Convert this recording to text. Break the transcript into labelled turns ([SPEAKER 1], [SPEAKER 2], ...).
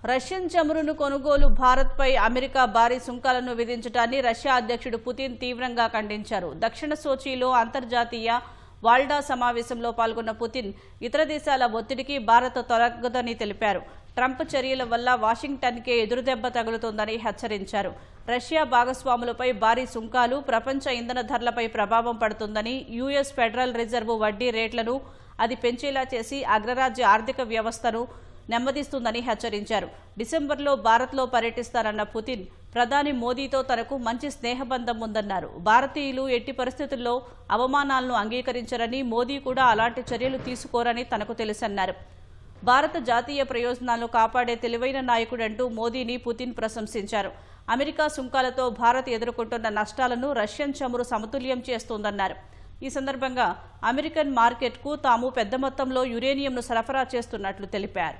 [SPEAKER 1] Russian చమురును కొనుగోలు భారత్పై America భారీ సుంకాలను విధించడాన్ని రష్యా అధ్యక్షుడు పుతిన్ తీవ్రంగా ఖండించారు. దక్షిణ సోచీలో అంతర్జాతీయ వాల్డా సమావేశంలో పాల్గొన్న పుతిన్ ఇతర దేశాల ఒత్తిడికి భారత్ తొలగదని తెలిపారు. ట్రంప్ చర్యల వల్ల వాషింగ్టన్కే ఎదురుదెబ్బ తగులుతోందని హెచ్చరించారు. రష్యా భాగస్వాములపై భారీ సుంకాలు ప్రపంచ ఇంధన ధరలపై ప్రభావం పడుతుందని, యుఎస్ ఫెడరల్ రిజర్వ్ వడ్డీ రేట్లను అది పెంచేలా చేసి అగ్రరాజ్య ఆర్థిక వ్యవస్థను నెమ్మదిస్తుందని హెచ్చరించారు. డిసెంబర్లో భారత్లో పర్యటిస్తారన్న పుతిన్ ప్రధాని మోదీతో తనకు మంచి స్నేహబంధం ఉందన్నారు. భారతీయులు ఎట్టి పరిస్థితుల్లో అవమానాలను అంగీకరించరని, మోదీ కూడా అలాంటి చర్యలు తీసుకోరని తనకు తెలుసన్నారు. భారత జాతీయ ప్రయోజనాలను కాపాడే తెలివైన నాయకుడంటూ మోదీని పుతిన్ ప్రశంసించారు. అమెరికా సుంకాలతో భారత్ ఎదుర్కొంటున్న నష్టాలను రష్యన్ చమురు సమతుల్యం చేస్తోందన్నారు. ఈ సందర్భంగా అమెరికన్ మార్కెట్కు తాము పెద్ద మొత్తంలో యురేనియంను సరఫరా చేస్తున్నట్లు తెలిపారు.